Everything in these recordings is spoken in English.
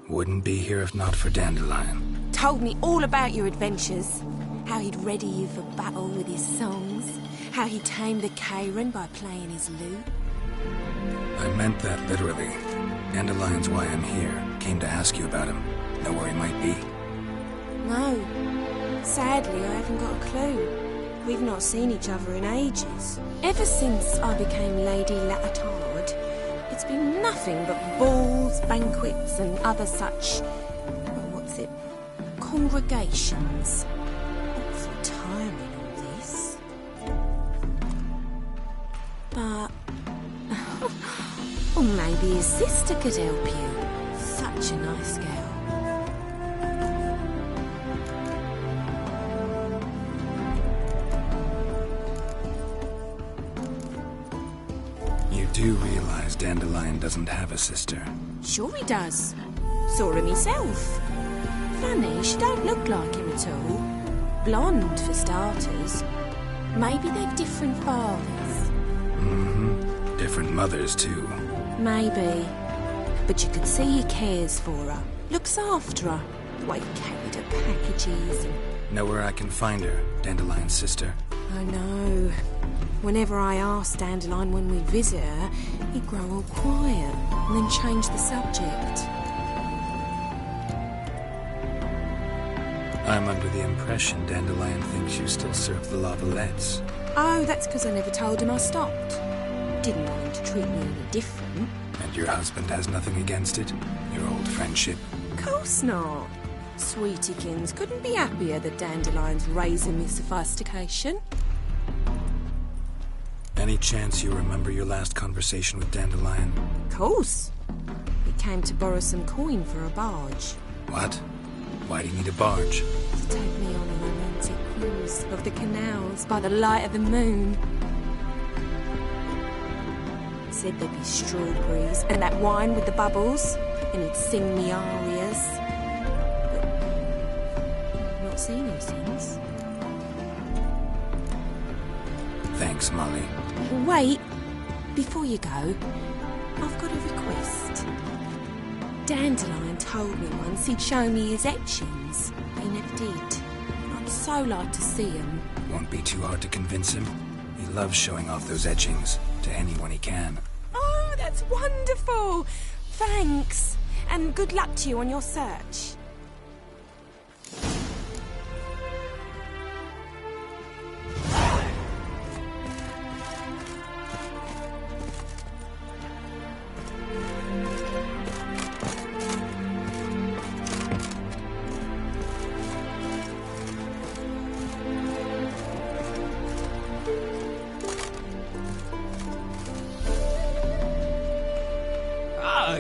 Wouldn't be here if not for Dandelion. Told me all about your adventures. How he'd ready you for battle with his songs. How he tamed the Karen by playing his lute. I meant that literally. Dandelion's why I'm here. Came to ask you about him. Know where he might be? No. Sadly, I haven't got a clue. We've not seen each other in ages. Ever since I became Lady Latard, it's been nothing but balls, banquets, and other such... congregations. Awful timing, all this. But... or maybe his sister could help you. Such a nice girl. You do realize Dandelion doesn't have a sister? Sure he does. Saw him himself. Funny, she don't look like him at all. Blonde, for starters. Maybe they've different fathers. Different mothers, too. Maybe. But you could see he cares for her. Looks after her. The way he carried her packages and... Know where I can find her, Dandelion's sister? I know. Whenever I asked Dandelion when we visit her, he'd grow all quiet and then change the subject. I'm under the impression Dandelion thinks you still serve the Lavalettes. Oh, that's because I never told him I stopped. Didn't want him to treat me any different. And your husband has nothing against it? Your old friendship? Course not. Sweetykins couldn't be happier that Dandelion's raising me sophistication. Any chance you remember your last conversation with Dandelion? Course. He came to borrow some coin for a barge. What? Why do you need a barge? To take me on a romantic cruise of the canals by the light of the moon. Said there'd be strawberries and that wine with the bubbles, and he'd sing me arias. But I've not seen him since. Thanks, Molly. Wait, before you go, I've got a request. Dandelion told me once he'd show me his etchings, but he never did. I'd so like to see them. Won't be too hard to convince him. He loves showing off those etchings to anyone he can. Oh, that's wonderful! Thanks, and good luck to you on your search.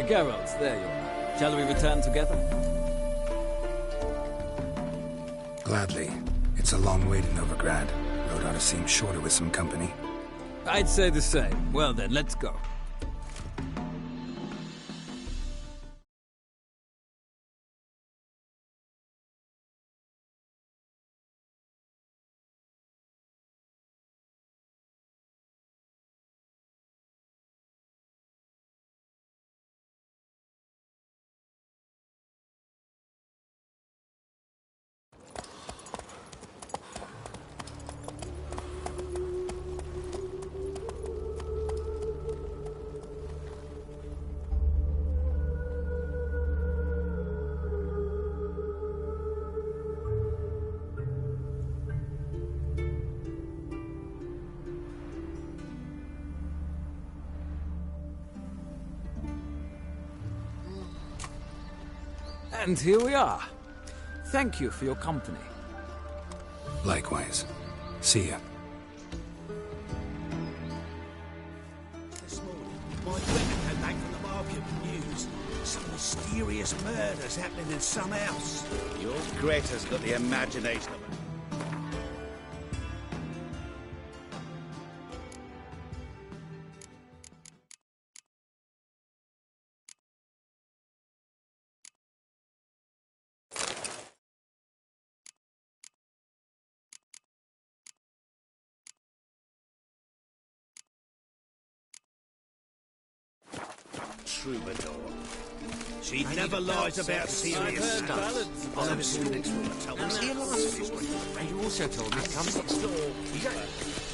Geralt, there you are. Shall we return together? Gladly. It's a long way to Novigrad. Road ought to seem shorter with some company. I'd say the same. Well then, let's go. And here we are. Thank you for your company. Likewise. See ya. This morning, my women came back from the market with news. Some mysterious murders happening in some house. Your Greta's got the imagination of a... troubadour. She never lies about serious stuff. I'll have a school next week. Tell me, is he alive? And you also told me to come next door.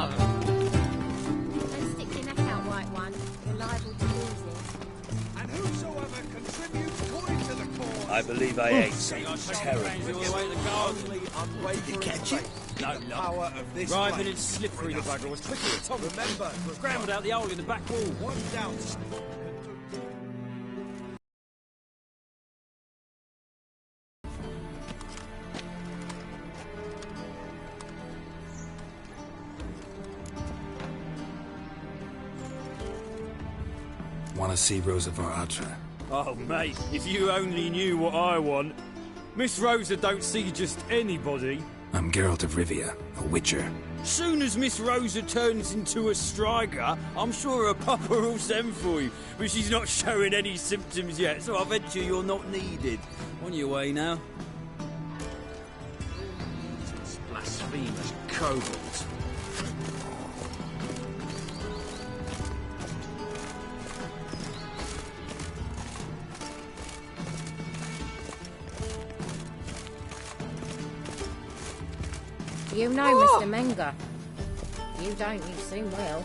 Don't stick your neck out, White One. You're liable to lose it. And whosoever contributes coin to the cause. I believe I ate something terrible. Did you catch it? No, Power of this Driving place. and slippery, the bugger was quicker at Tom. Remember, Scrambled out the hole in the back wall. one doubt. Want to see Rosa var Atra? Oh, mate, if you only knew what I want. Miss Rosa don't see just anybody. I'm Geralt of Rivia, a witcher. Soon as Miss Rosa turns into a striker, I'm sure her papa will send for you. But she's not showing any symptoms yet, so I venture you're not needed. On your way now. Blasphemous kobolds. You know, Mr. Menger. You don't, you soon will.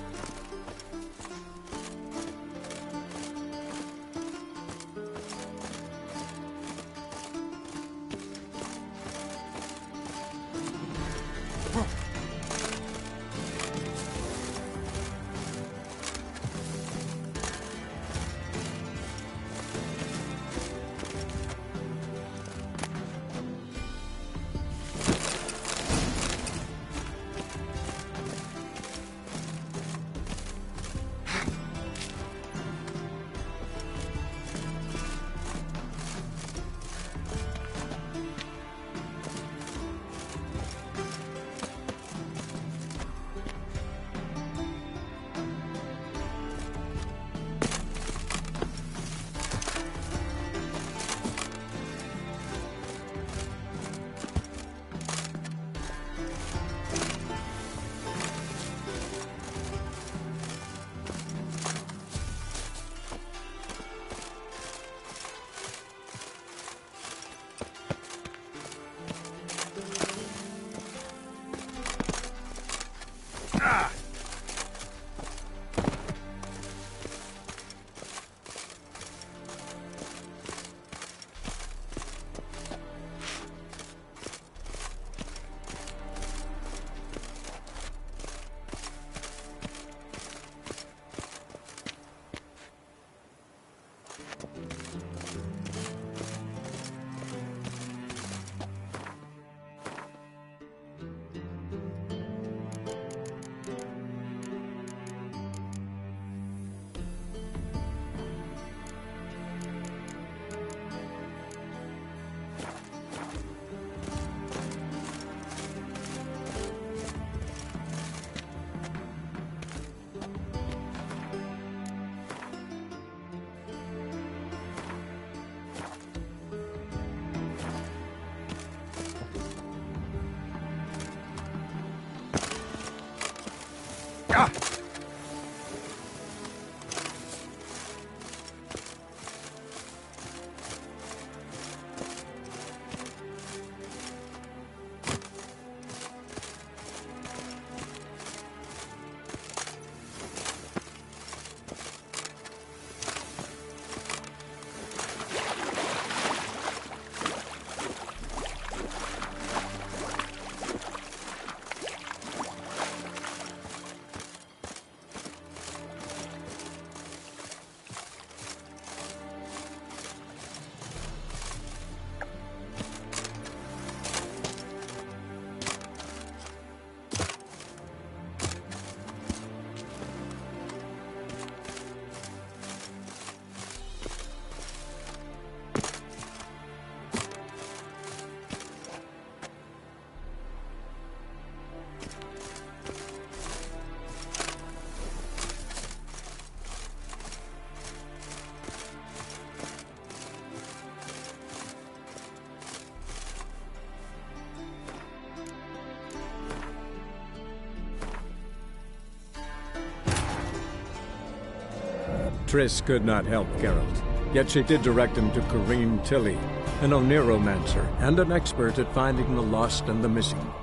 Triss could not help Geralt, yet she did direct him to Corrine Tilly, an Oniromancer and an expert at finding the lost and the missing.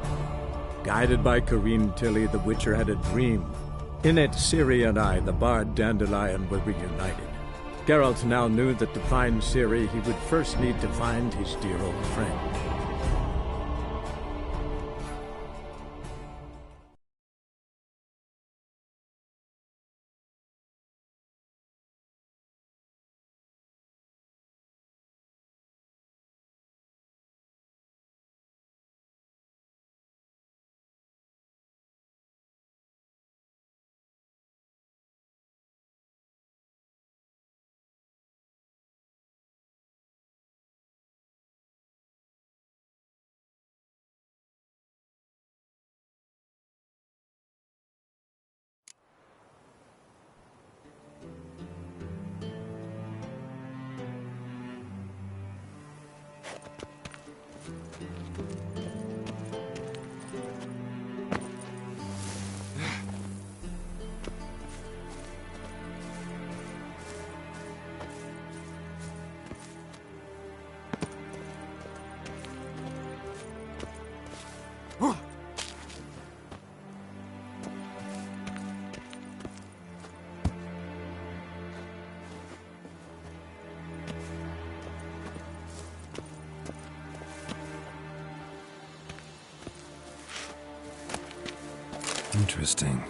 Guided by Corrine Tilly, the Witcher had a dream. In it, Ciri and I, the bard Dandelion, were reunited. Geralt now knew that to find Ciri, he would first need to find his dear old friend. Interesting.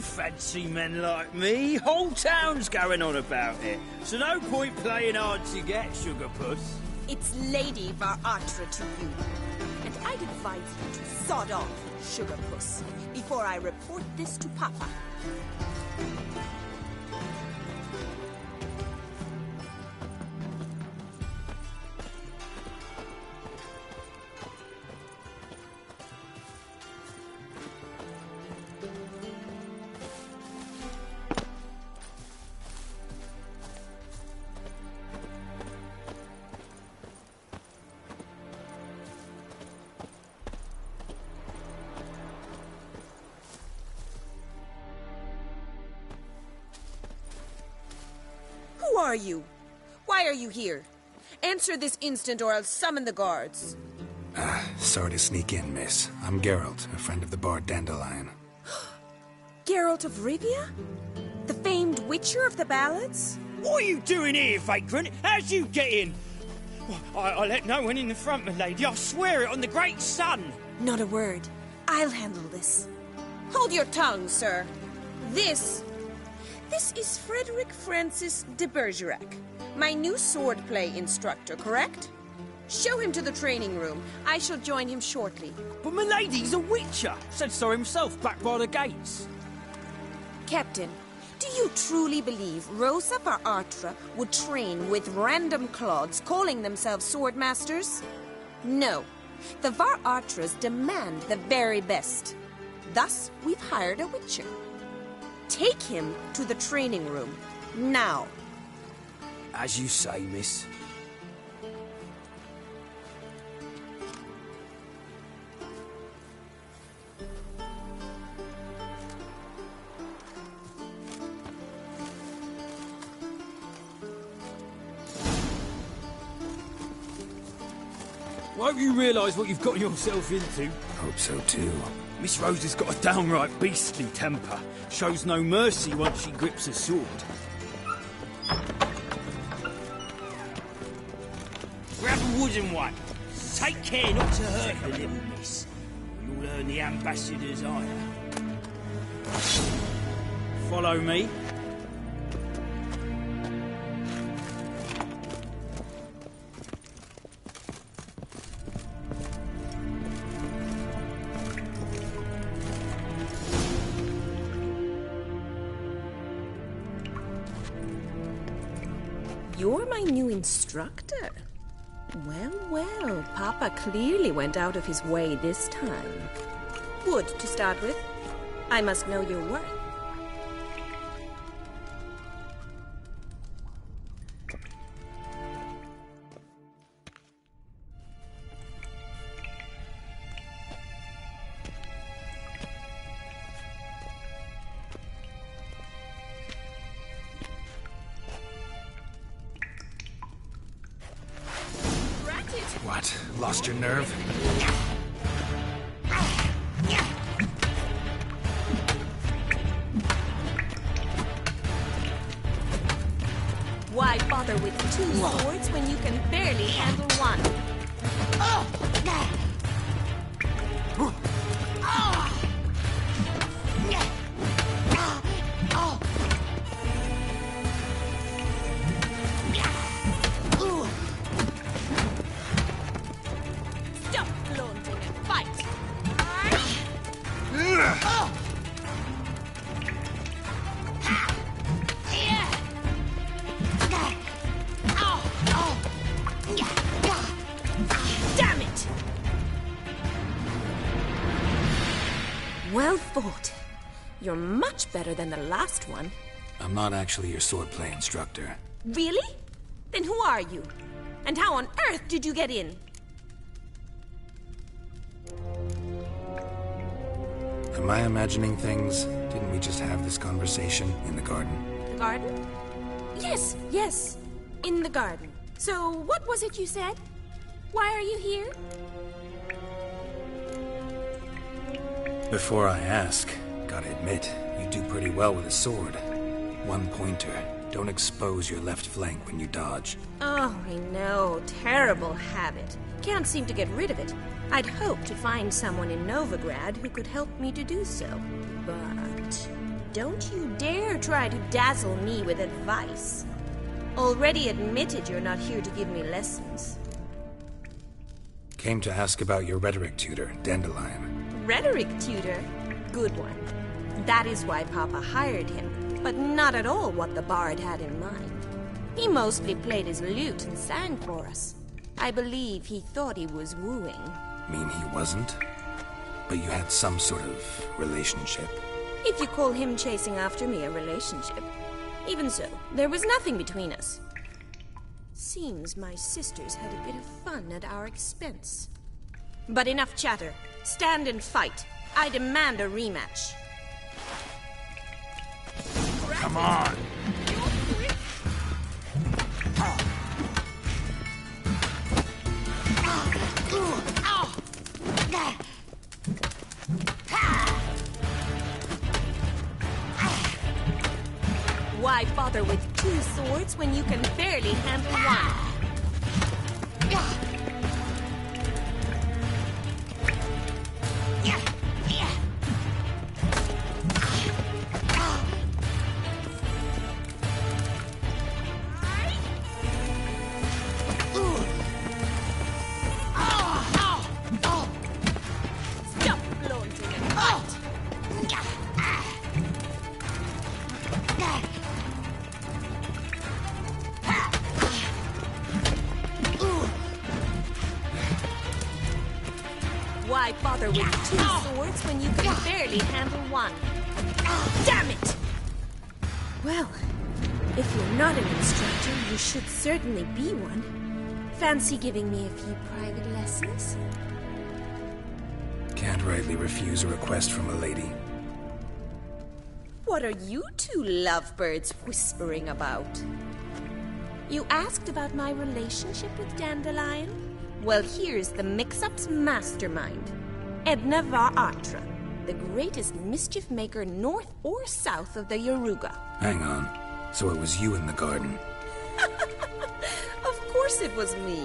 Fancy men like me. Whole town's going on about it. So no point playing hard to get, Sugar Puss. It's Lady Var Atra to you. And I'd advise you to sod off, Sugar Puss, before I report this to Papa. Who are you? Why are you here? Answer this instant or I'll summon the guards. Sorry to sneak in, miss. I'm Geralt, a friend of the bard Dandelion. Geralt of Rivia? The famed Witcher of the ballads? What are you doing here, vagrant? How'd you get in? I let no one in the front, my lady. I swear it on the great sun. Not a word. I'll handle this. Hold your tongue, sir. This is Frederick Francis de Bergerac, my new swordplay instructor, correct? Show him to the training room. I shall join him shortly. But my lady's a witcher. Said so himself back by the gates. Captain, do you truly believe Rosa Var Atra would train with random clods calling themselves swordmasters? No. The Var Atras demand the very best. Thus, we've hired a witcher. Take him to the training room, now. As you say, miss. Won't you realise what you've got yourself into? Hope so too. Miss Rose has got a downright beastly temper. Shows no mercy once she grips a sword. Grab a wooden one. Take care not to hurt the little miss. You'll earn the ambassador's ire. Follow me. You're my new instructor. Well, well, Papa clearly went out of his way this time. Wood, to start with. I must know your worth. What? Lost your nerve? Why bother with two swords when you can barely handle one? Stop flaunting and fight! Damn it! Well fought. You're much better than the last one. I'm not actually your swordplay instructor. Really? Then who are you? And how on earth did you get in? Am I imagining things? Didn't we just have this conversation in the garden? The garden? Yes, yes. In the garden. So, what was it you said? Why are you here? Before I ask, gotta admit, you do pretty well with a sword. One pointer. Don't expose your left flank when you dodge. Oh, I know. Terrible habit. Can't seem to get rid of it. I'd hoped to find someone in Novigrad who could help me to do so. But don't you dare try to dazzle me with advice. Already admitted you're not here to give me lessons. Came to ask about your rhetoric tutor, Dandelion. Rhetoric tutor? Good one. That is why Papa hired him, but not at all what the bard had in mind. He mostly played his lute and sang for us. I believe he thought he was wooing. Mean he wasn't? But you had some sort of relationship. If you call him chasing after me a relationship. Even so, there was nothing between us. Seems my sisters had a bit of fun at our expense. But enough chatter. Stand and fight. I demand a rematch. Come on! Why bother with two swords when you can barely handle one? Stop flaunting and fight! Why bother with two swords when you can barely handle one? Damn it! Well, if you're not an instructor, you should certainly be one. Fancy giving me a few private lessons? Can't rightly refuse a request from a lady. What are you two lovebirds whispering about? You asked about my relationship with Dandelion? Well, here's the mix-up's mastermind, Edna var Atra. the greatest mischief maker north or south of the Yaruga. Hang on. So it was you in the garden. Of course it was me.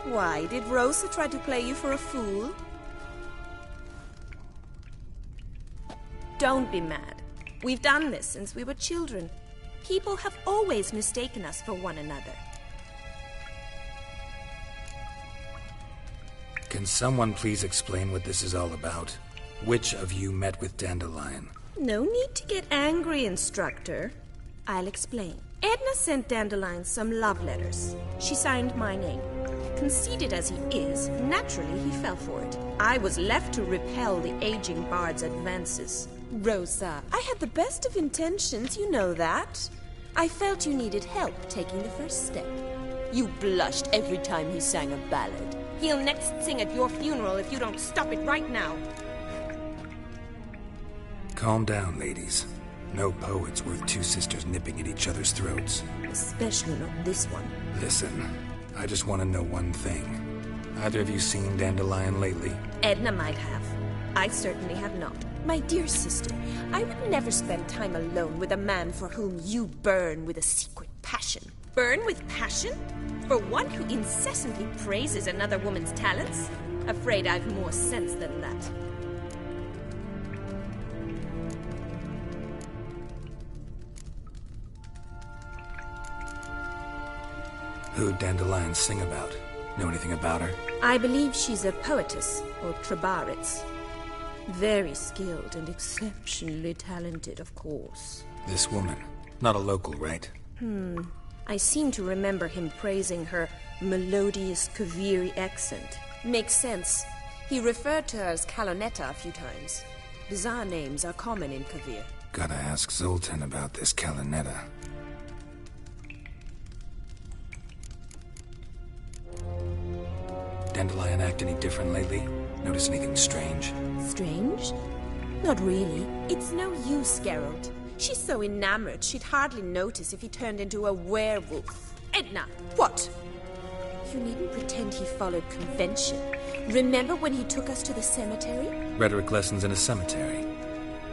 Why, did Rosa try to play you for a fool? Don't be mad. We've done this since we were children. People have always mistaken us for one another. Can someone please explain what this is all about? Which of you met with Dandelion? No need to get angry, Instructor. I'll explain. Edna sent Dandelion some love letters. She signed my name. Conceited as he is, naturally he fell for it. I was left to repel the aging bard's advances. Rosa, I had the best of intentions, you know that. I felt you needed help taking the first step. You blushed every time he sang a ballad. He'll next sing at your funeral if you don't stop it right now. Calm down, ladies. No poet's worth two sisters nipping at each other's throats. Especially not this one. Listen, I just want to know one thing. Either of you seen Dandelion lately? Edna might have. I certainly have not. My dear sister, I would never spend time alone with a man for whom you burn with a secret passion. Burn with passion? For one who incessantly praises another woman's talents? Afraid I've more sense than that. Who'd Dandelion sing about? Know anything about her? I believe she's a poetess, or Trebaritz. Very skilled and exceptionally talented, of course. This woman. Not a local, right? I seem to remember him praising her melodious Kaviri accent. Makes sense. He referred to her as Kalonetta a few times. Bizarre names are common in Kavir. Gotta ask Zoltan about this Kalonetta. Dandelion act any different lately? Notice anything strange? Strange? Not really. It's no use, Geralt. She's so enamored she'd hardly notice if he turned into a werewolf. Edna! What? You needn't pretend he followed convention. Remember when he took us to the cemetery? Rhetoric lessons in a cemetery.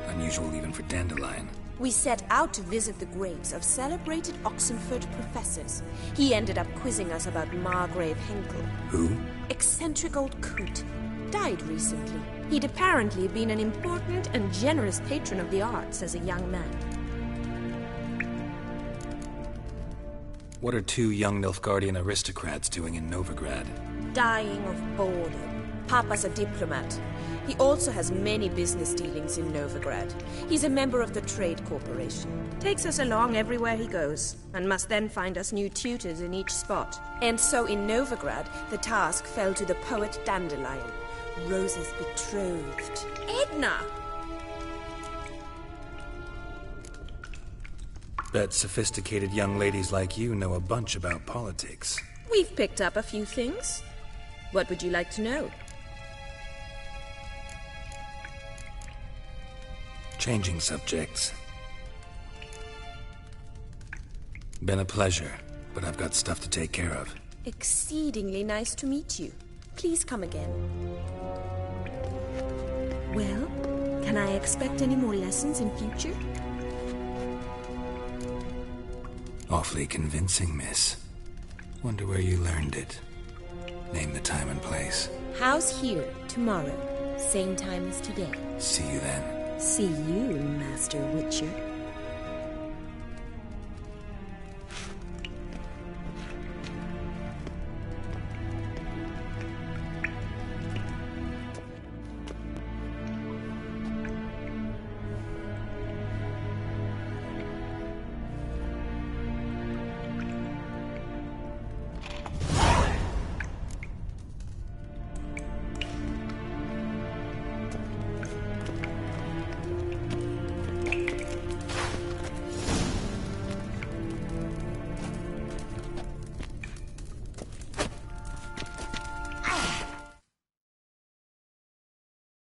Unusual even for Dandelion. We set out to visit the graves of celebrated Oxenford professors. He ended up quizzing us about Margrave Henkel. Who? Eccentric old coot. Died recently. He'd apparently been an important and generous patron of the arts as a young man. What are two young Nilfgaardian aristocrats doing in Novigrad? Dying of boredom. Papa's a diplomat. He also has many business dealings in Novigrad. He's a member of the Trade Corporation. Takes us along everywhere he goes, and must then find us new tutors in each spot. And so in Novigrad, the task fell to the poet Dandelion, Rosa's betrothed. Edna! Bet sophisticated young ladies like you know a bunch about politics. We've picked up a few things. What would you like to know? Changing subjects. Been a pleasure, but I've got stuff to take care of. Exceedingly nice to meet you. Please come again. Well, can I expect any more lessons in future? Awfully convincing, miss. Wonder where you learned it. Name the time and place. House here, tomorrow. Same time as today. See you then. See you, Master Witcher.